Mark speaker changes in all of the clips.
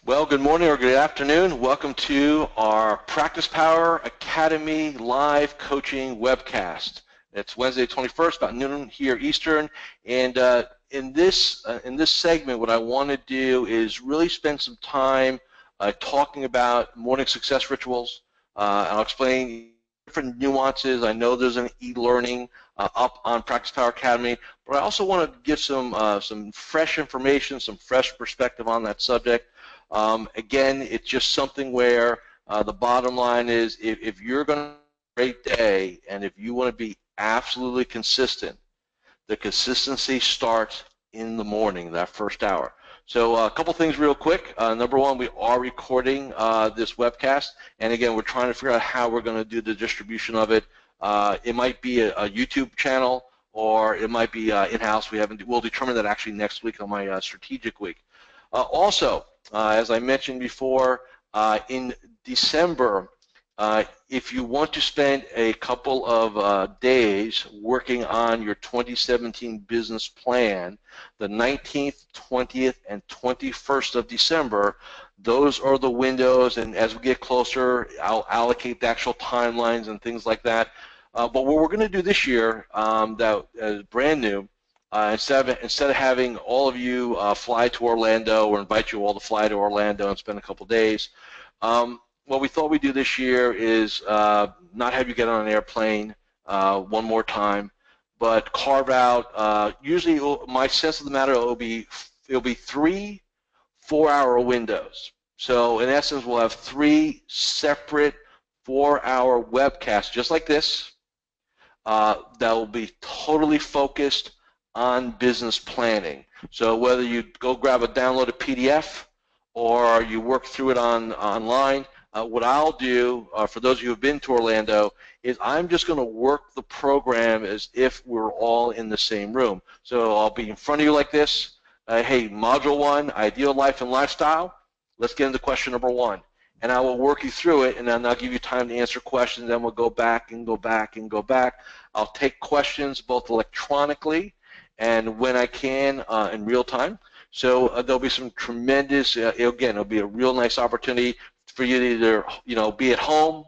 Speaker 1: Well, good morning or good afternoon. Welcome to our Practice Power Academy live coaching webcast. It's Wednesday 21st, about noon here Eastern. And in this segment, what I want to do is really spend some time talking about morning success rituals. I'll explain different nuances. I know there's an e-learning up on Practice Power Academy, but I also want to give some fresh information, some fresh perspective on that subject. Again, it's just something where the bottom line is if you're going to have a great day and if you want to be absolutely consistent, the consistency starts in the morning, that first hour. So a couple things real quick. Number one, we are recording this webcast, and again, we're trying to figure out how we're going to do the distribution of it. It might be a YouTube channel, or it might be in-house. We'll determine that actually next week on my strategic week. Also, as I mentioned before, in December, if you want to spend a couple of days working on your 2017 business plan, the 19th, 20th, and 21st of December, those are the windows, and as we get closer, I'll allocate the actual timelines and things like that. But what we're going to do this year that is brand new, instead of having all of you fly to Orlando or invite you all to fly to Orlando and spend a couple days, what we thought we'd do this year is not have you get on an airplane one more time, but carve out. Usually, my sense of the matter, it'll be 3 4-hour windows. So in essence, we'll have 3 separate 4-hour webcasts, just like this, that will be totally focused on business planning. So whether you go grab a downloaded PDF or you work through it online, what I'll do, for those of you who have been to Orlando, is I'm just going to work the program as if we're all in the same room. So I'll be in front of you like this. Hey, Module 1, Ideal Life and Lifestyle. Let's get into question number 1. And I will work you through it, and then I'll give you time to answer questions, then we'll go back and go back and go back. I'll take questions both electronically and when I can in real time. So there'll be some tremendous, again, it'll be a real nice opportunity for you to either, be at home,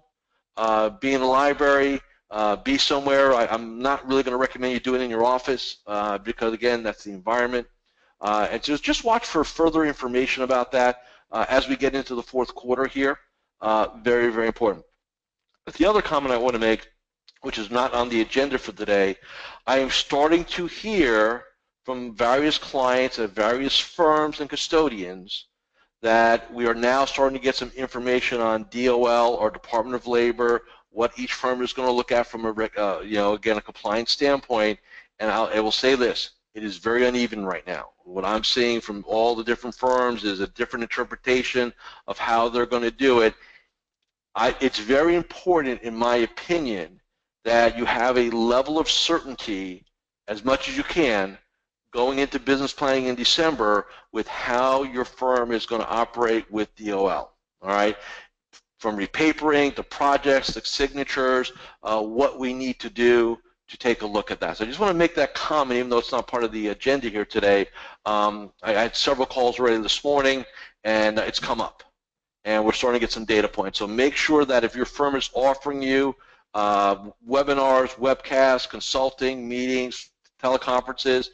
Speaker 1: be in the library, be somewhere. I'm not really going to recommend you do it in your office because, again, that's the environment. And just watch for further information about that as we get into the fourth quarter here. Very, very important. But the other comment I want to make, which is not on the agenda for today, I am starting to hear from various clients at various firms and custodians that we are now starting to get some information on DOL or Department of Labor, what each firm is going to look at from a, again, a compliance standpoint. And I will say this, it is very uneven right now. What I'm seeing from all the different firms is a different interpretation of how they're going to do it. It's very important, in my opinion, that you have a level of certainty as much as you can going into business planning in December with how your firm is going to operate with DOL, all right? From repapering to projects to signatures, what we need to do to take a look at that. So I just want to make that comment, even though it's not part of the agenda here today. I had several calls already this morning, and it's come up. And we're starting to get some data points. So make sure that if your firm is offering you webinars, webcasts, consulting, meetings, teleconferences,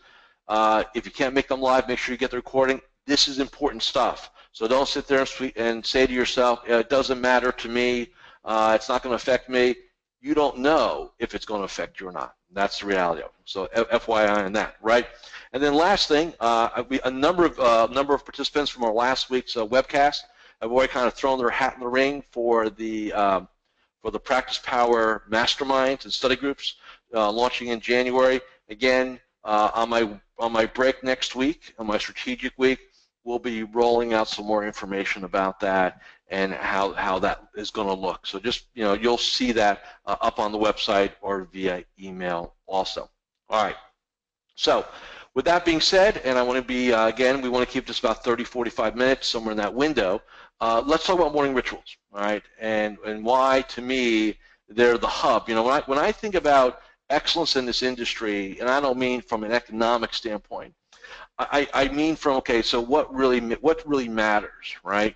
Speaker 1: if you can't make them live, make sure you get the recording. This is important stuff. So don't sit there and say to yourself, it doesn't matter to me, it's not going to affect me. You don't know if it's going to affect you or not. That's the reality of it. So FYI on that, right? And then last thing, a number of participants from our last week's webcast have already kind of thrown their hat in the ring for the Practice Power MasterMind and study groups launching in January. Again, on my break next week, on my strategic week, we'll be rolling out some more information about that and how that is going to look. So just, you'll see that up on the website or via email also. All right. So with that being said, and I want to be, again, we want to keep this about 30, 45 minutes, somewhere in that window. Let's talk about morning rituals, all right, and why, to me, they're the hub. When I think about excellence in this industry, and I don't mean from an economic standpoint, I mean from, okay, so what really matters, right?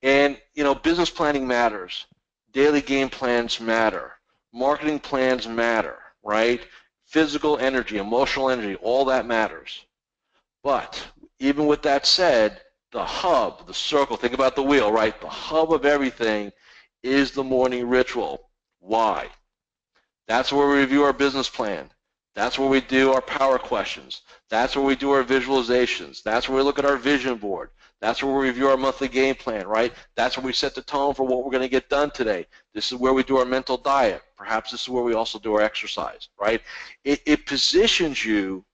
Speaker 1: And, business planning matters. Daily game plans matter. Marketing plans matter, right? Physical energy, emotional energy, all that matters. But even with that said, the hub, the circle, think about the wheel, right? The hub of everything is the morning ritual. Why? That's where we review our business plan. That's where we do our power questions. That's where we do our visualizations. That's where we look at our vision board. That's where we review our monthly game plan, right? That's where we set the tone for what we're going to get done today. This is where we do our mental diet. Perhaps this is where we also do our exercise, right? It positions you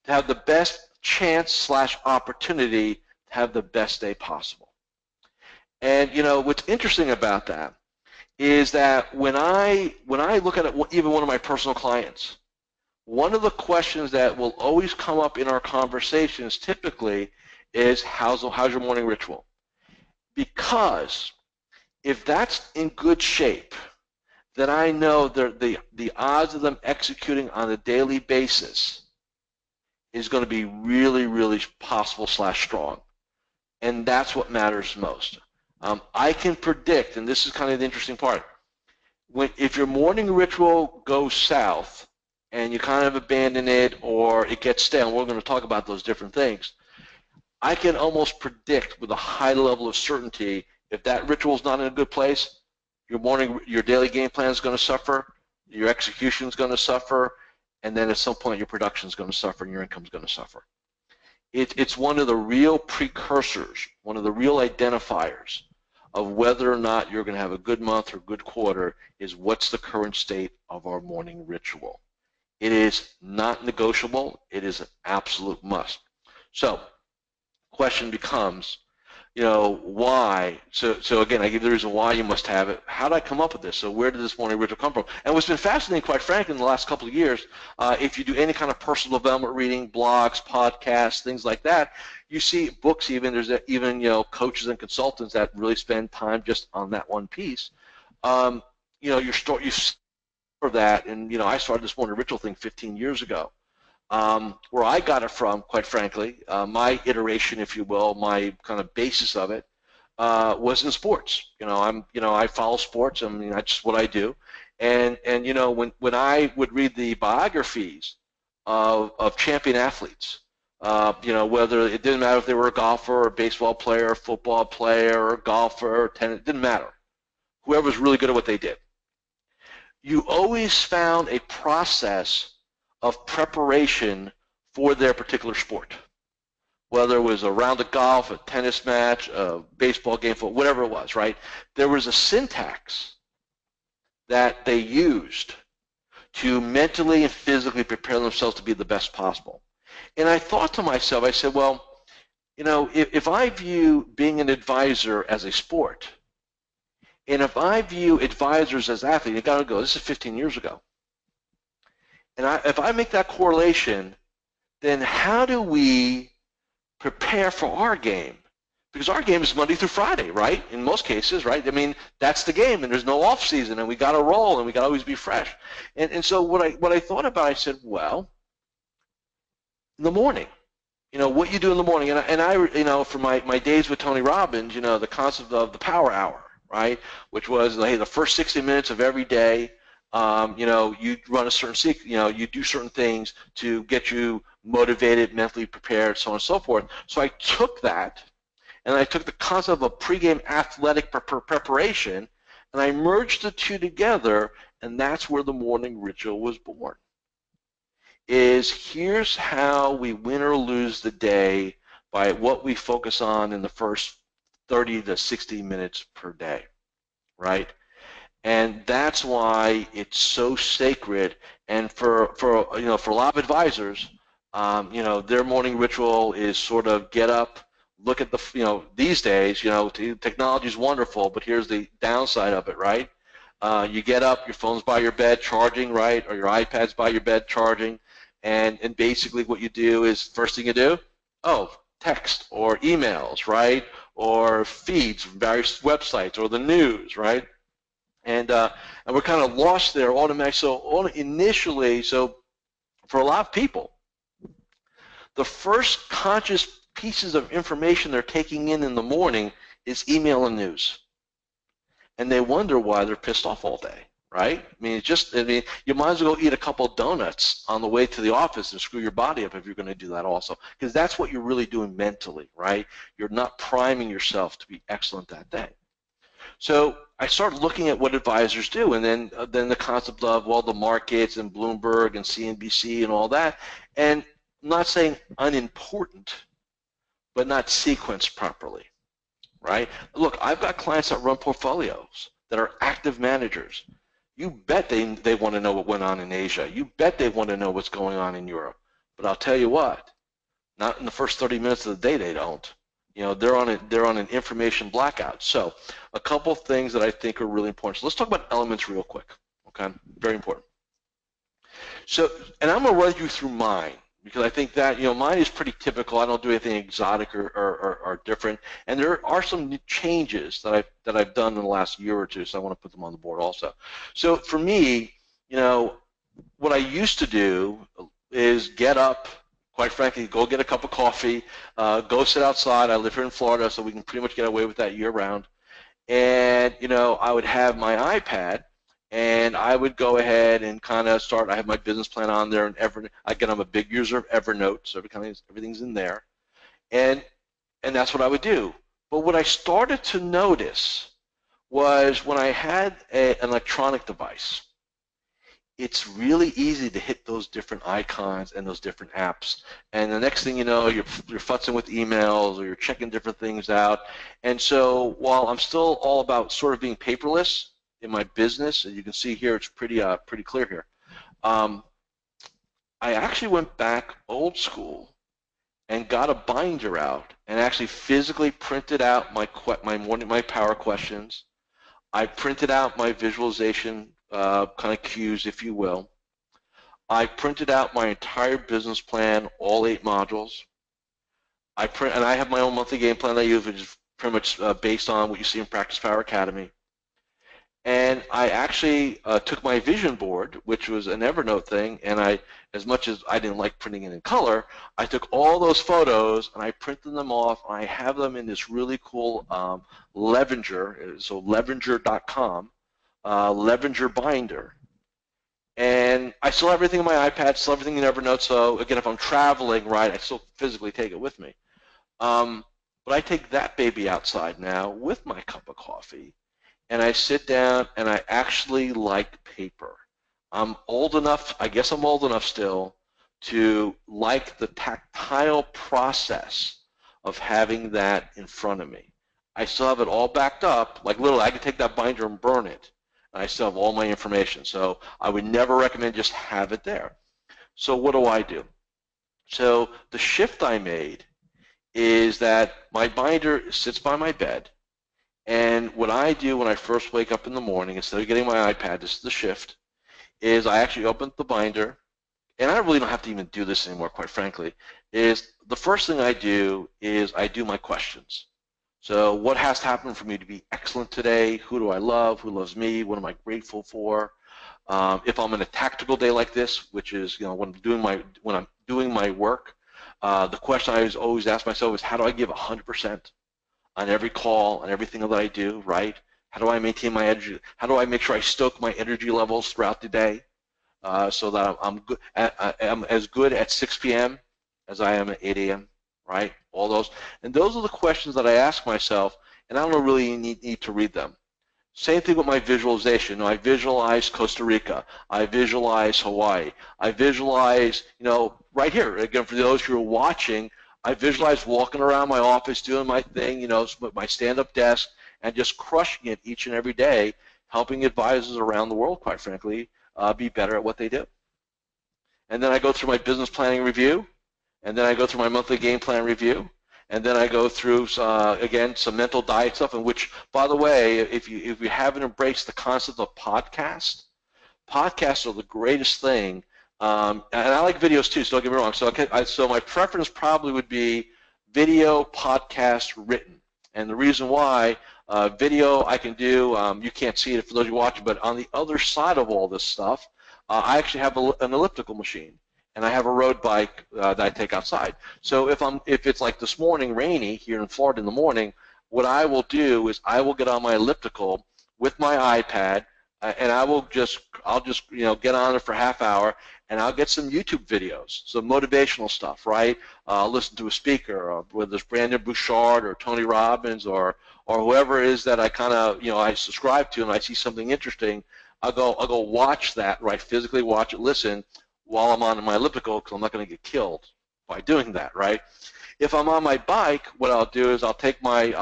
Speaker 1: to have the best chance / opportunity to have the best day possible. And what's interesting about that is that when I look at it, even one of my personal clients, one of the questions that will always come up in our conversations typically is how's your morning ritual? Because if that's in good shape, then I know the odds of them executing on a daily basis is going to be really, really possible / strong. And that's what matters most. I can predict, and this is kind of the interesting part, if your morning ritual goes south and you kind of abandon it or it gets stale, and we're going to talk about those different things, I can almost predict with a high level of certainty if that ritual is not in a good place, your daily game plan is going to suffer, your execution is going to suffer, and then at some point your production is going to suffer and your income is going to suffer. It's one of the real precursors, one of the real identifiers of whether or not you're going to have a good month or good quarter is what's the current state of our morning ritual. It is not negotiable. It is an absolute must. So, question becomes, why? So again, I give the reason why you must have it. How did I come up with this? So where did this morning ritual come from? And what's been fascinating, quite frankly, in the last couple of years, if you do any kind of personal development reading, blogs, podcasts, things like that, you see books even, there's even, coaches and consultants that really spend time just on that one piece. You store that, and, I started this morning ritual thing 15 years ago. Where I got it from, quite frankly, my iteration, if you will, my kind of basis of it, was in sports. I follow sports. I mean, that's just what I do. And when I would read the biographies of champion athletes, whether it didn't matter if they were a golfer or a baseball player, or a football player, or a golfer, or tennis, it didn't matter. Whoever was really good at what they did. You always found a process of preparation for their particular sport, whether it was a round of golf, a tennis match, a baseball game, whatever it was, right? There was a syntax that they used to mentally and physically prepare themselves to be the best possible. And I thought to myself, I said, well, if I view being an advisor as a sport, and if I view advisors as athletes, you got to go, this is 15 years ago. And if I make that correlation, then how do we prepare for our game? Because our game is Monday through Friday, right? In most cases, right? I mean, that's the game, and there's no off season, and we got to roll, and we got to always be fresh. And so what I thought about, I said, well, in the morning, what you do in the morning, and I for my days with Tony Robbins, the concept of the power hour, right? Which was, hey, the first 60 minutes of every day. You run a certain you do certain things to get you motivated, mentally prepared, so on and so forth. So I took that, and I took the concept of a pregame athletic preparation, and I merged the two together, and that's where the morning ritual was born. Here's how we win or lose the day by what we focus on in the first 30 to 60 minutes per day, right? And that's why it's so sacred. And for a lot of advisors, their morning ritual is sort of get up, look at these days, technology is wonderful, but here's the downside of it, right? You get up, your phone's by your bed charging, right? Or your iPad's by your bed charging, and basically what you do is, first thing you do, text or emails, right? Or feeds from various websites or the news, right? And we're kind of lost there automatically. So initially, for a lot of people, the first conscious pieces of information they're taking in the morning is email and news. And they wonder why they're pissed off all day, right? I mean, you might as well go eat a couple of donuts on the way to the office and screw your body up if you're going to do that also, because that's what you're really doing mentally, right? You're not priming yourself to be excellent that day. So I started looking at what advisors do, and then the concept of, well, the markets and Bloomberg and CNBC and all that, and I'm not saying unimportant, but not sequenced properly, right? Look, I've got clients that run portfolios that are active managers. You bet they want to know what went on in Asia. You bet they want to know what's going on in Europe. But I'll tell you what, not in the first 30 minutes of the day they don't. You know, they're on an information blackout. So a couple things that I think are really important. So let's talk about elements real quick, okay? Very important. So, and I'm going to run you through mine, because I think that, you know, mine is pretty typical. I don't do anything exotic or different. And there are some changes that I've done in the last year or two, so I want to put them on the board also. So for me, you know, what I used to do is get up, quite frankly, go get a cup of coffee, go sit outside. I live here in Florida, so we can pretty much get away with that year-round. And, you know, I would have my iPad, and I would go ahead and kind of start. I have my business plan on there, and again, I'm a big user of Evernote, so everything's in there. And that's what I would do. But what I started to notice was when I had an electronic device, it's really easy to hit those different icons and those different apps. And the next thing you know, you're futzing with emails or you're checking different things out. And so while I'm still all about sort of being paperless in my business, and you can see here it's pretty clear here, I actually went back old school and got a binder out and actually physically printed out my power questions. I printed out my visualization kind of cues, if you will. I printed out my entire business plan, all 8 modules. And I have my own monthly game plan that I use, which is pretty much based on what you see in PracticePower Academy. And I actually took my vision board, which was an Evernote thing, and as much as I didn't like printing it in color, I took all those photos and I printed them off, and I have them in this really cool Levenger, so Levenger.com, Levenger binder. And I still have everything in my iPad, still everything in Evernote, so again, if I'm traveling, right, I still physically take it with me. But I take that baby outside now with my cup of coffee, and I sit down and I actually like paper. I'm old enough, I guess I'm old enough still, to like the tactile process of having that in front of me. I still have it all backed up, like literally I could take that binder and burn it, and I still have all my information. So I would never recommend just have it there. So what do? So the shift I made is that my binder sits by my bed, and what I do when I first wake up in the morning, instead of getting my iPad, this is the shift, is I actually open the binder, and I really don't have to even do this anymore, quite frankly, is the first thing I do is I do my questions. So what has to happen for me to be excellent today? Who do I love? Who loves me? What am I grateful for? If I'm in a tactical day like this, which is, you know, when I'm doing my work, the question I always ask myself is, how do I give 100% on every call and everything that I do, right? How do I maintain my energy? How do I make sure I stoke my energy levels throughout the day so that I'm as good at 6 p.m. as I am at 8 a.m., right? All those. And those are the questions that I ask myself, and I don't really need to read them. Same thing with my visualization. I visualize Costa Rica. I visualize Hawaii. I visualize, you know, right here. Again, for those who are watching, I visualize walking around my office, doing my thing, you know, with my stand-up desk, and just crushing it each and every day, helping advisors around the world, quite frankly, be better at what they do. And then I go through my business planning review, and then I go through my monthly game plan review, and then I go through, again, some mental diet stuff, in which, by the way, if you haven't embraced the concept of podcasts are the greatest thing. And I like videos too, so don't get me wrong. So my preference probably would be video, podcast, written. And the reason why, video I can do, you can't see it for those who watch, but on the other side of all this stuff, I actually have an elliptical machine. and I have a road bike that I take outside. So if it's like this morning, rainy here in Florida in the morning, what I will do is I will get on my elliptical with my iPad, and I'll just get on it for a half hour, and I'll get some YouTube videos, some motivational stuff, right? I'll listen to a speaker, whether it's Brandon Bouchard or Tony Robbins or whoever it is that I kind of I subscribe to, and I see something interesting. I'll go watch that, right? Physically watch it, listen while I'm on my elliptical, because I'm not going to get killed by doing that, right? If I'm on my bike, what I'll do is I'll take my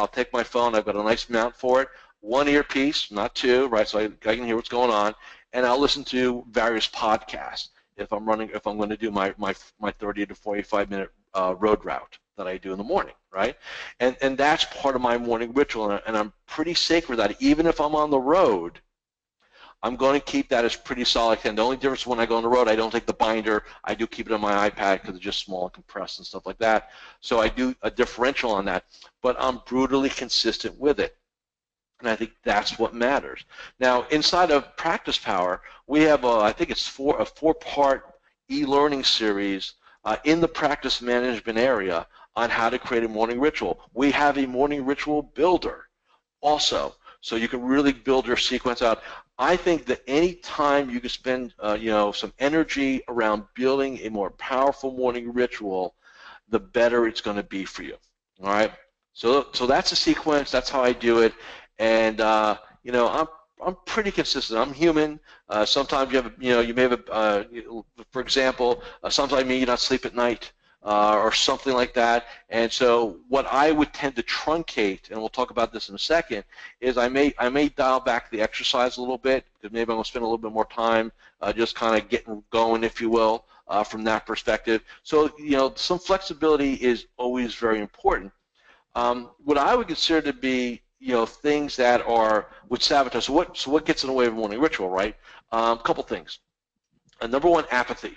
Speaker 1: phone. I've got a nice mount for it, one earpiece, not two, right? So I can hear what's going on, and I'll listen to various podcasts if I'm going to do my 30 to 45 minute road route that I do in the morning, right? And that's part of my morning ritual, and I'm pretty sacred with that. Even if I'm on the road, I'm going to keep that as pretty solid. And the only difference when I go on the road, I don't take the binder. I do keep it on my iPad because it's just small and compressed and stuff like that. So I do a differential on that, but I'm brutally consistent with it. And I think that's what matters. Now, inside of Practice Power, we have I think it's a four-part e-learning series in the practice management area on how to create a morning ritual. We have a morning ritual builder also, so you can really build your sequence out. I think that any time you can spend some energy around building a more powerful morning ritual, the better it's going to be for you. All right. So that's a sequence. That's how I do it. And I'm pretty consistent. I'm human. Sometimes you may have for example, sometimes you may not sleep at night. Or something like that. And so what I would tend to truncate, and we'll talk about this in a second, is I may dial back the exercise a little bit, because maybe I'm going to spend a little bit more time just kind of getting going, if you will, from that perspective. So some flexibility is always very important. What I would consider to be things that would sabotage. So what gets in the way of a morning ritual, right? A couple things. Number one, apathy.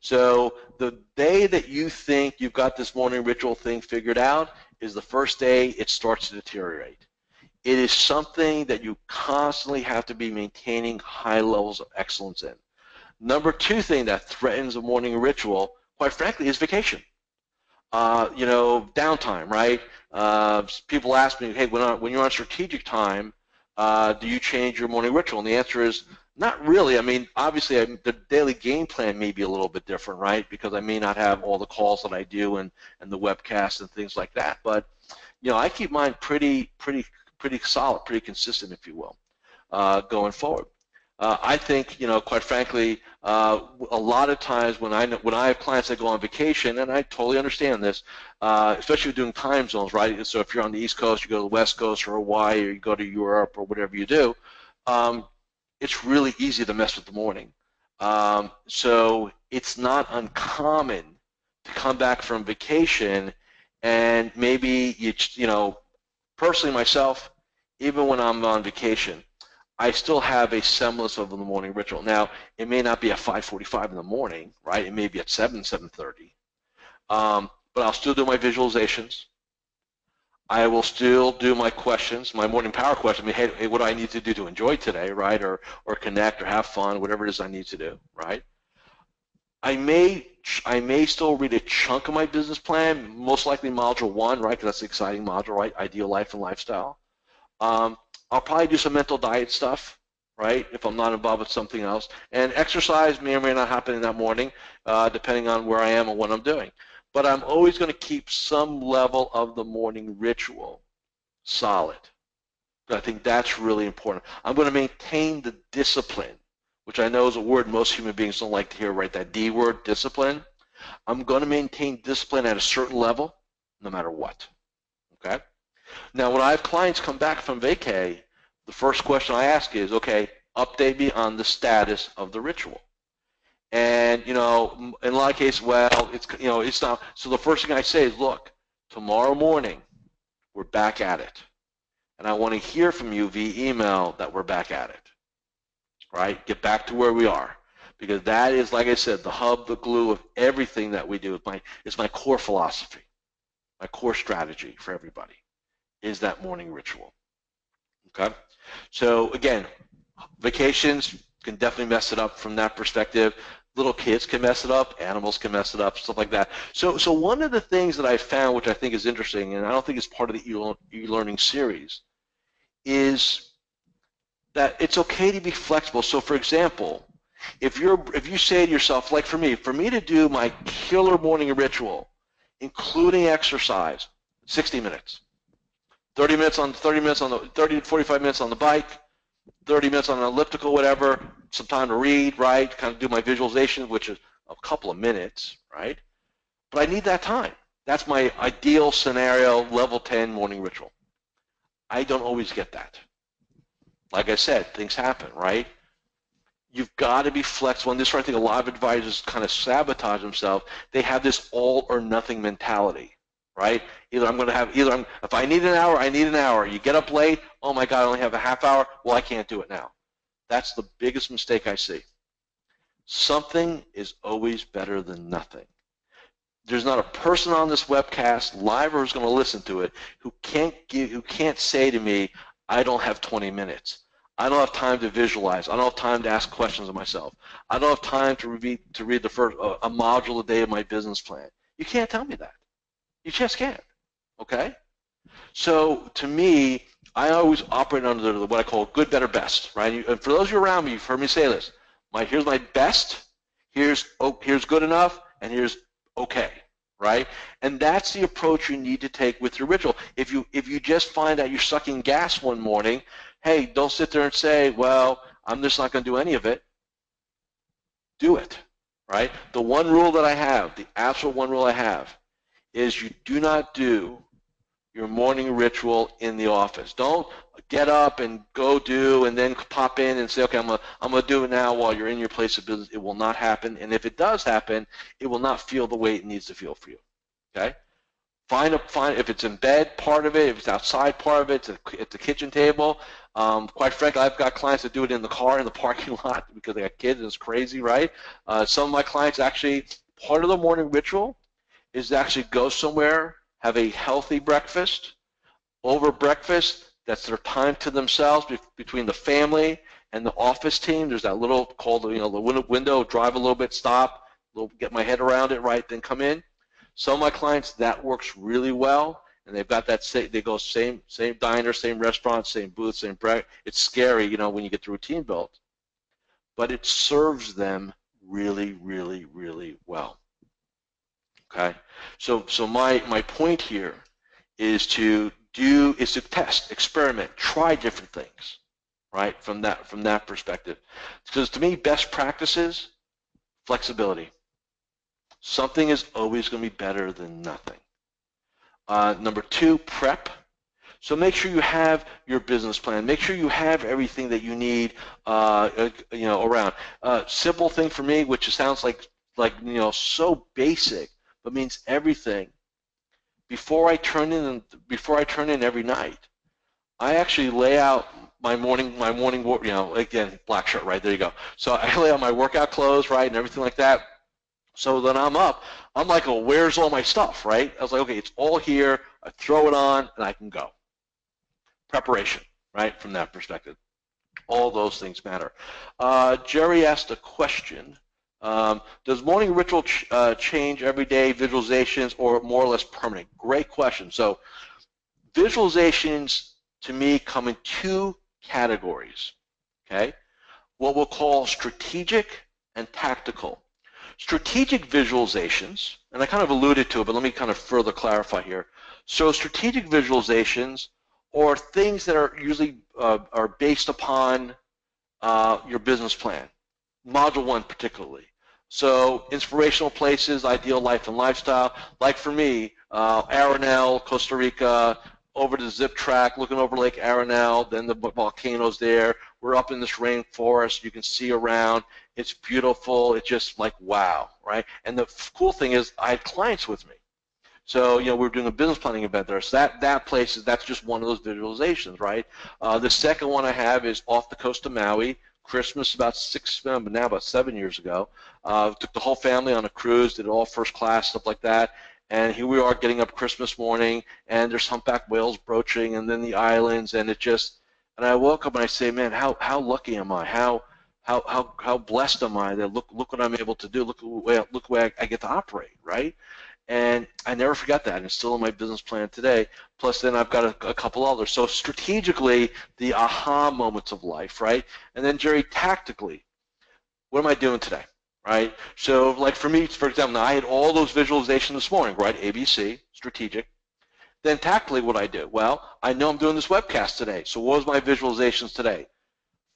Speaker 1: So the day that you think you've got this morning ritual thing figured out is the first day it starts to deteriorate. It is something that you constantly have to be maintaining high levels of excellence in. Number two thing that threatens a morning ritual, quite frankly, is vacation. Downtime, right? People ask me, hey, when you're on strategic time, do you change your morning ritual? And the answer is, not really. I mean, obviously, the daily game plan may be a little bit different, right? Because I may not have all the calls that I do and the webcasts and things like that. But I keep mine pretty solid, pretty consistent, if you will, going forward. I think, quite frankly, a lot of times when I have clients that go on vacation, and I totally understand this, especially doing time zones, right? So if you're on the East Coast, you go to the West Coast or Hawaii, or you go to Europe or whatever you do. It's really easy to mess with the morning. So it's not uncommon to come back from vacation and maybe personally myself, even when I'm on vacation, I still have a semblance of the morning ritual. Now, it may not be at 5:45 in the morning, right? It may be at 7:30. But I'll still do my visualizations. I will still do my questions, my morning power question. I mean, hey, what do I need to do to enjoy today, right? Or connect or have fun, whatever it is I need to do, right? I may still read a chunk of my business plan, most likely module 1, right? Because that's the exciting module, right? Ideal life and lifestyle. I'll probably do some mental diet stuff, right? If I'm not involved with something else. And exercise may or may not happen in that morning, depending on where I am and what I'm doing. But I'm always going to keep some level of the morning ritual solid. I think that's really important. I'm going to maintain the discipline, which I know is a word most human beings don't like to hear, right? That D word, discipline. I'm going to maintain discipline at a certain level, no matter what. Okay? Now, when I have clients come back from vacay, the first question I ask is, okay, update me on the status of the ritual. And, in a lot of cases, well, it's not. So the first thing I say is, look, tomorrow morning, we're back at it. And I want to hear from you via email that we're back at it, right? Get back to where we are. Because that is, like I said, the hub, the glue of everything that we do. It's my core philosophy, my core strategy for everybody is that morning ritual, okay? So, again, vacations can definitely mess it up from that perspective. Little kids can mess it up, animals can mess it up, stuff like that. So one of the things that I found, which I think is interesting, and I don't think it's part of the e-learning series, is that it's okay to be flexible. So for example, if you say to yourself, like for me to do my killer morning ritual, including exercise, 60 minutes. 30 to 45 minutes on the bike, 30 minutes on an elliptical, whatever, some time to read, right, kind of do my visualization, which is a couple of minutes, right? But I need that time. That's my ideal scenario, level 10 morning ritual. I don't always get that. Like I said, things happen, right? You've got to be flexible, and this is where I think a lot of advisors kind of sabotage themselves. They have this all or nothing mentality, right? If I need an hour, I need an hour. You get up late, oh my God, I only have a half hour, well, I can't do it now. That's the biggest mistake I see. Something is always better than nothing. There's not a person on this webcast, live or who's going to listen to it, who can't say to me, I don't have 20 minutes. I don't have time to visualize. I don't have time to ask questions of myself. I don't have time to read the first a module a day of my business plan. You can't tell me that. You just can't. Okay? So to me, I always operate under what I call good, better, best. Right? And for those of you around me, you've heard me say this. Here's my best. Here's good enough, and here's okay. Right? And that's the approach you need to take with your ritual. If you just find out you're sucking gas one morning, hey, don't sit there and say, well, I'm just not going to do any of it. Do it, right? The one rule that I have, the absolute one rule I have, is you do not do your morning ritual in the office. Don't get up and go do and then pop in and say, okay, I'm going to do it now while you're in your place of business. It will not happen. And if it does happen, it will not feel the way it needs to feel for you, okay? Find if it's in bed, part of it, if it's outside, part of it, at the kitchen table. Quite frankly, I've got clients that do it in the car, in the parking lot, because they got kids and it's crazy, right? Some of my clients actually, part of the morning ritual is to actually go somewhere, have a healthy breakfast. Over breakfast, that's their time to themselves between the family and the office team. There's that little called, the window, drive a little bit, stop, get my head around it, right, then come in. Some of my clients, that works really well, and they've got that, they go same diner, same restaurant, same booth, same breakfast. It's scary, when you get the routine built, but it serves them really, really, really well. Okay, so my point here is to test, experiment, try different things, right? From that perspective, because to me, best practices, flexibility. Something is always going to be better than nothing. Number 2, prep. So make sure you have your business plan. Make sure you have everything that you need, around. Simple thing for me, which sounds like so basic, but means everything. Before I turn in every night, I actually lay out my morning, again, black shirt, right? There you go. So I lay out my workout clothes, right, and everything like that. So then I'm up, I'm like, oh, where's all my stuff, right? I was like, okay, it's all here, I throw it on, and I can go. Preparation, right, from that perspective. All those things matter. Jerry asked a question. Does morning ritual change every day, visualizations, or more or less permanent? Great question. So visualizations, to me, come in 2 categories, okay? What we'll call strategic and tactical. Strategic visualizations, and I kind of alluded to it, but let me kind of further clarify here. So strategic visualizations are things that are usually are based upon your business plan, Module 1 particularly. So inspirational places, ideal life and lifestyle. Like for me, Arenal, Costa Rica, over to Zip Track, looking over Lake Arenal, then the volcanoes there. We're up in this rainforest. You can see around. It's beautiful. It's just like, wow, right? And the cool thing is I had clients with me. So, we're doing a business planning event there. So that place, that's just one of those visualizations, right? The second one I have is off the coast of Maui. Christmas about 7 years ago. Took the whole family on a cruise, did it all first class, stuff like that. And here we are getting up Christmas morning, and there's humpback whales broaching, and then the islands, and and I woke up and I say, man, how lucky am I? How how blessed am I that look what I'm able to do, look the way I get to operate, right? And I never forgot that, and it's still in my business plan today. Plus, then I've got a couple others. So strategically, the aha moments of life, right? And then, Jerry, tactically, what am I doing today, right? So, like for me, for example, I had all those visualizations this morning, right? ABC, strategic. Then tactically, what I do? Well, I know I'm doing this webcast today. So, what was my visualizations today?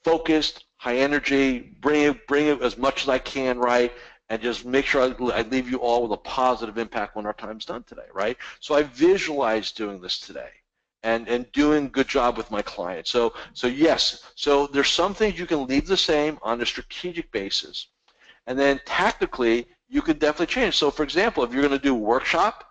Speaker 1: Focused, high energy, bring it as much as I can, right? And just make sure I leave you all with a positive impact when our time's done today, right? So I visualize doing this today and doing a good job with my clients. So yes, so there's some things you can leave the same on a strategic basis. And then tactically, you can definitely change. So for example, if you're going to do a workshop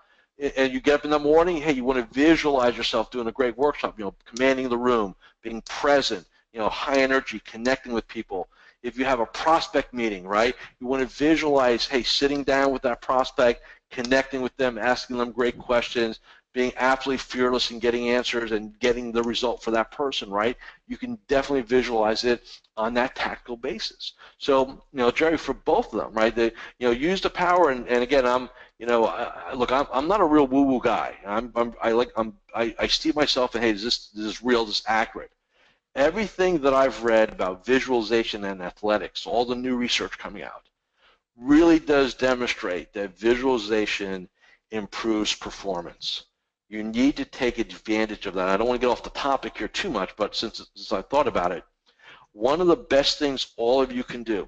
Speaker 1: and you get up in the morning, hey, you want to visualize yourself doing a great workshop, commanding the room, being present, high energy, connecting with people. If you have a prospect meeting, right, you want to visualize, hey, sitting down with that prospect, connecting with them, asking them great questions, being absolutely fearless in getting answers and getting the result for that person, right? You can definitely visualize it on that tactical basis. So, Jerry, for both of them, right, use the power, and again, look, I'm not a real woo-woo guy. I see myself and, hey, is this real, is this accurate? Everything that I've read about visualization and athletics, all the new research coming out, really does demonstrate that visualization improves performance. You need to take advantage of that. I don't want to get off the topic here too much, but since I thought about it, one of the best things all of you can do,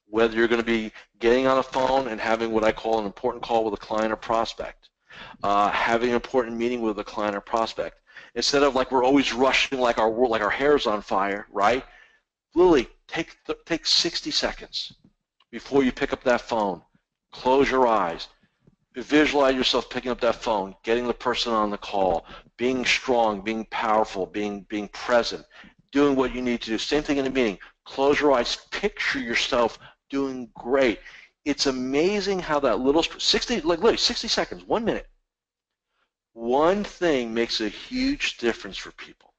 Speaker 1: whether you're going to be getting on a phone and having what I call an important call with a client or prospect, having an important meeting with a client or prospect, instead of like we're always rushing like our hair's on fire, right? Literally, take 60 seconds before you pick up that phone. Close your eyes. Visualize yourself picking up that phone, getting the person on the call, being strong, being powerful, being present, doing what you need to do. Same thing in a meeting. Close your eyes. Picture yourself doing great. It's amazing how that little 60 seconds, 1 minute. One thing makes a huge difference for people.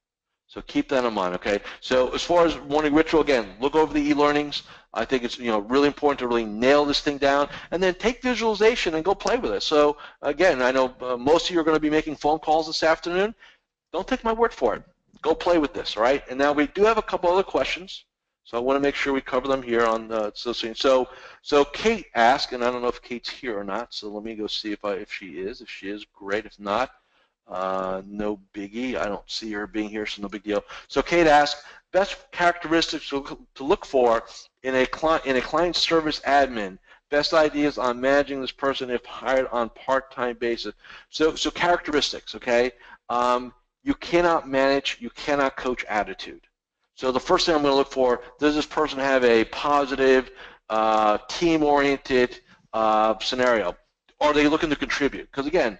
Speaker 1: So keep that in mind, okay? So as far as morning ritual, again, look over the e-learnings. I think it's really important to really nail this thing down, and then take visualization and go play with it. So again, I know most of you are going to be making phone calls this afternoon. Don't take my word for it. Go play with this, all right? And now we do have a couple other questions, so I want to make sure we cover them here on So Kate asked, and I don't know if Kate's here or not. So let me go see if she is. If she is, great. If not, no biggie. I don't see her being here, so no big deal. So Kate asked, best characteristics to look for in a client service admin. Best ideas on managing this person if hired on part-time basis. So characteristics, okay? You cannot manage, you cannot coach attitude. So the first thing I'm going to look for, does this person have a positive, team-oriented scenario? Are they looking to contribute? Because again,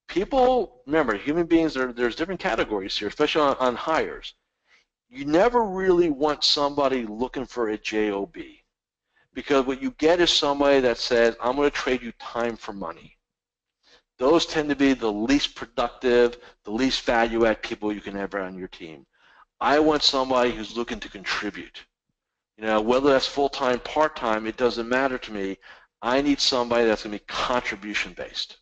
Speaker 1: people, remember, human beings, there's different categories here, especially on hires. You never really want somebody looking for a job, because what you get is somebody that says, I'm going to trade you time for money. Those tend to be the least productive, the least value-add people you can have on your team. I want somebody who's looking to contribute. Whether that's full-time, part-time, it doesn't matter to me. I need somebody that's going to be contribution-based.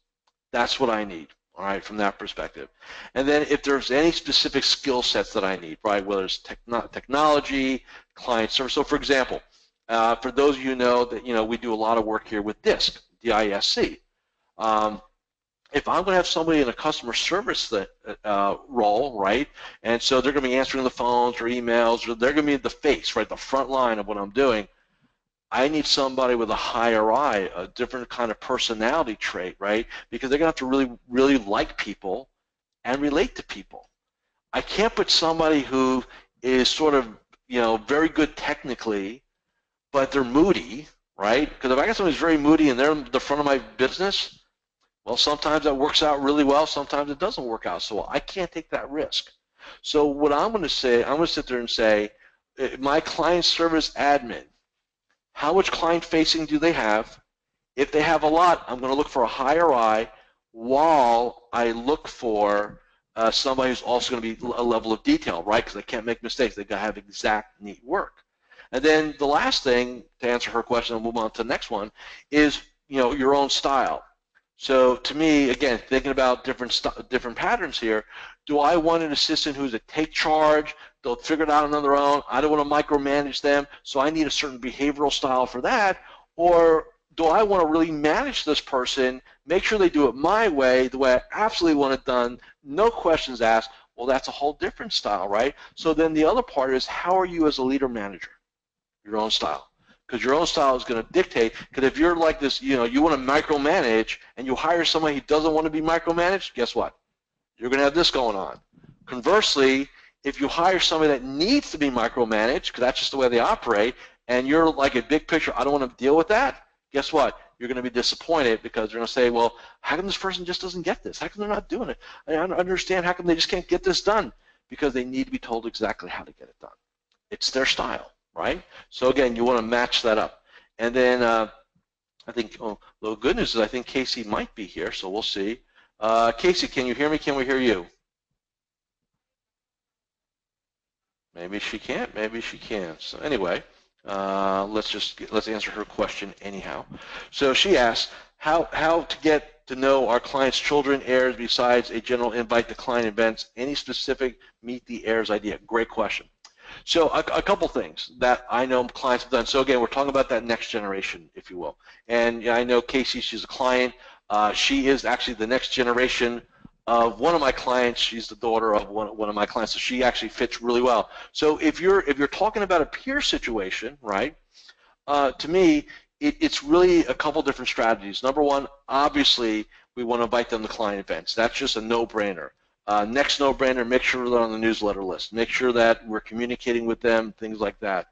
Speaker 1: That's what I need, all right, from that perspective. And then if there's any specific skill sets that I need, right, whether it's technology, client service. So for example, for those of you who know that, we do a lot of work here with DISC, D-I-S-C. If I'm going to have somebody in a customer service role, right, and so they're going to be answering the phones or emails, or they're going to be at the face, right, the front line of what I'm doing, I need somebody with a higher eye, a different kind of personality trait, right, because they're going to have to really, really like people and relate to people. I can't put somebody who is sort of, very good technically, but they're moody, right, because if I got somebody who's very moody and they're in the front of my business, well, sometimes that works out really well, sometimes it doesn't work out so well. I can't take that risk. So what I'm going to say, I'm going to sit there and say, my client service admin, how much client-facing do they have? If they have a lot, I'm going to look for a higher eye while I look for somebody who's also going to be a level of detail, right, because they can't make mistakes. They've got to have exact, neat work. And then the last thing, to answer her question and move on to the next one, is your own style. So to me, again, thinking about different patterns here, do I want an assistant who's a take charge, they'll figure it out on their own, I don't want to micromanage them, so I need a certain behavioral style for that, or do I want to really manage this person, make sure they do it my way, the way I absolutely want it done, no questions asked? Well, that's a whole different style, right? So then the other part is, how are you as a leader manager? Your own style. Because your own style is going to dictate, because if you're like this, you want to micromanage and you hire somebody who doesn't want to be micromanaged, guess what? You're going to have this going on. Conversely, if you hire somebody that needs to be micromanaged, because that's just the way they operate, and you're like a big picture, I don't want to deal with that, guess what? You're going to be disappointed, because they're going to say, well, how come this person just doesn't get this? How come they're not doing it? I don't understand. How come they just can't get this done? Because they need to be told exactly how to get it done. It's their style, right? So again, you want to match that up. And then I think, the good news is I think Casie might be here, so we'll see. Casie, can you hear me? Can we hear you? Maybe she can't. Maybe she can. So anyway, let's answer her question anyhow. So she asks how to get to know our clients' children, heirs, besides a general invite to client events. Any specific meet the heirs idea? Great question. So a couple things that I know clients have done. So again, we're talking about that next generation, if you will. And I know Casie, she's a client. She is actually the next generation of one of my clients. She's the daughter of one of my clients, so she actually fits really well. So if you're talking about a peer situation, right? To me, it's really a couple different strategies. Number one, obviously, we want to invite them to client events. That's just a no-brainer. Next no-brainer, make sure they're on the newsletter list. Make sure that we're communicating with them, things like that.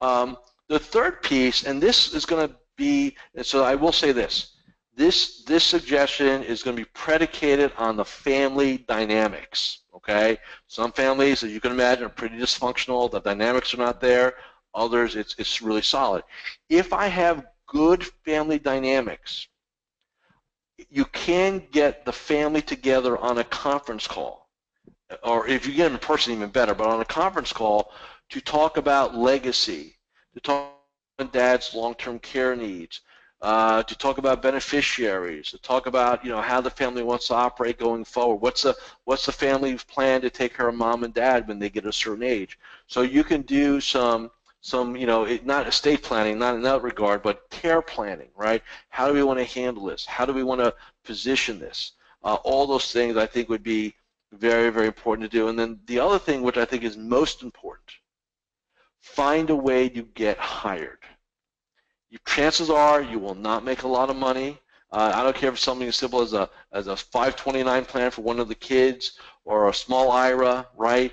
Speaker 1: The third piece, and this is going to be, and so I will say this, this suggestion is going to be predicated on the family dynamics, okay? Some families, as you can imagine, are pretty dysfunctional. The dynamics are not there. Others, it's really solid. If I have good family dynamics, you can get the family together on a conference call, or if you get them in person, even better, but on a conference call to talk about legacy, to talk about dad's long-term care needs, to talk about beneficiaries, to talk about how the family wants to operate going forward. What's the family's plan to take care of mom and dad when they get a certain age? So you can do some not estate planning, not in that regard, but care planning, right? How do we want to handle this? How do we want to position this? All those things I think would be very, very important to do. And then the other thing, which I think is most important, find a way to get hired. Chances are you will not make a lot of money. I don't care if it's something as simple as a 529 plan for one of the kids or a small IRA, right?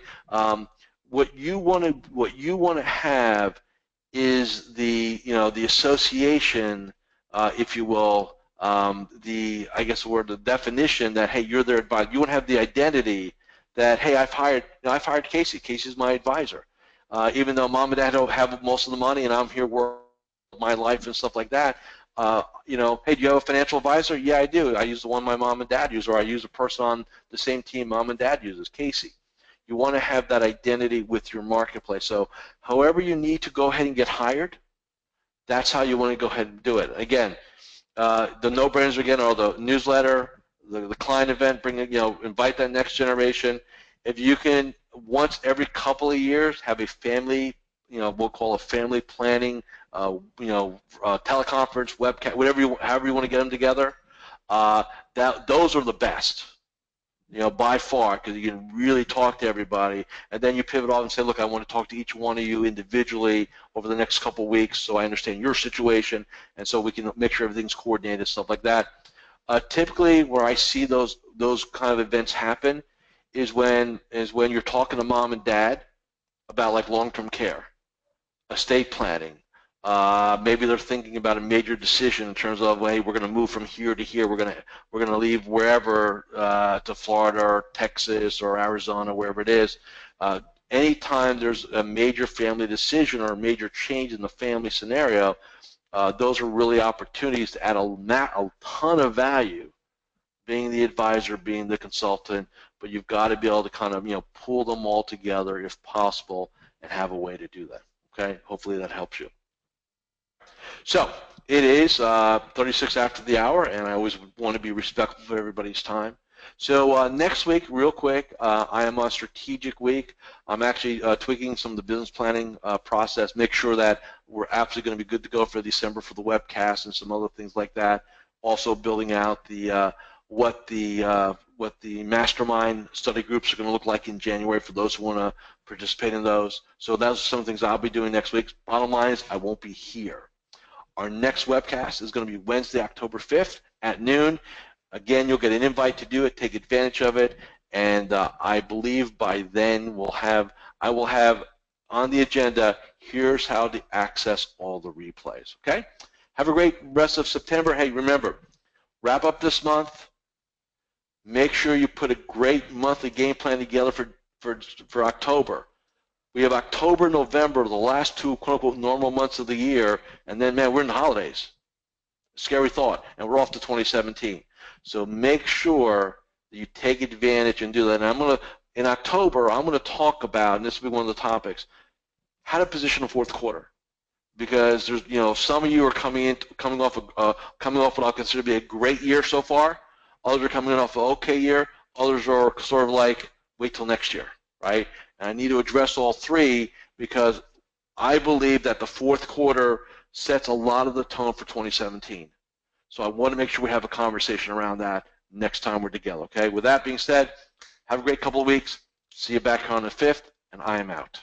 Speaker 1: What you want to have is the association, if you will, the definition that, hey, you're their advisor. You want to have the identity that, hey, I've hired Casie. Casie's my advisor. Even though mom and dad don't have most of the money and I'm here working my life and stuff like that, hey, do you have a financial advisor? Yeah, I do. I use the one my mom and dad use, or I use a person on the same team mom and dad uses, Casie. You want to have that identity with your marketplace. So however you need to go ahead and get hired, that's how you want to go ahead and do it. Again, the no-brainers again are the newsletter, the client event, invite that next generation. If you can, once every couple of years, have a family, we'll call a family planning, teleconference, webcast, however you want to get them together, those are the best. By far, because you can really talk to everybody, and then you pivot off and say, look, I want to talk to each one of you individually over the next couple of weeks so I understand your situation, and so we can make sure everything's coordinated, stuff like that. Typically, where I see those kind of events happen is when you're talking to mom and dad about like long-term care, estate planning. Maybe they're thinking about a major decision in terms of, hey, we're going to move from here to here. We're going to leave wherever to Florida or Texas or Arizona, wherever it is. Anytime there's a major family decision or a major change in the family scenario, those are really opportunities to add a ton of value, being the advisor, being the consultant, but you've got to be able to kind of pull them all together if possible and have a way to do that. Okay, hopefully that helps you. So it is 36 after the hour, and I always want to be respectful of everybody's time. So next week, real quick, I am on strategic week. I'm actually tweaking some of the business planning process, make sure that we're absolutely going to be good to go for December for the webcast and some other things like that. Also building out the what the mastermind study groups are going to look like in January for those who want to participate in those. So those are some things I'll be doing next week. Bottom line is I won't be here. Our next webcast is going to be Wednesday, October 5th at noon. Again, you'll get an invite to do it. Take advantage of it. And I believe by then I will have on the agenda, here's how to access all the replays. Okay? Have a great rest of September. Hey, remember, wrap up this month. Make sure you put a great monthly game plan together for October. We have October, November, the last two quote-unquote normal months of the year, and then, man, we're in the holidays. Scary thought, and we're off to 2017. So make sure that you take advantage and do that. And in October, I'm going to talk about, and this will be one of the topics, how to position a fourth quarter. Because there's, some of you are coming off what I'll consider to be a great year so far. Others are coming off an okay year. Others are sort of like, wait till next year, right? And I need to address all three because I believe that the fourth quarter sets a lot of the tone for 2017. So I want to make sure we have a conversation around that next time we're together, okay? With that being said, have a great couple of weeks. See you back on the 5th, and I am out.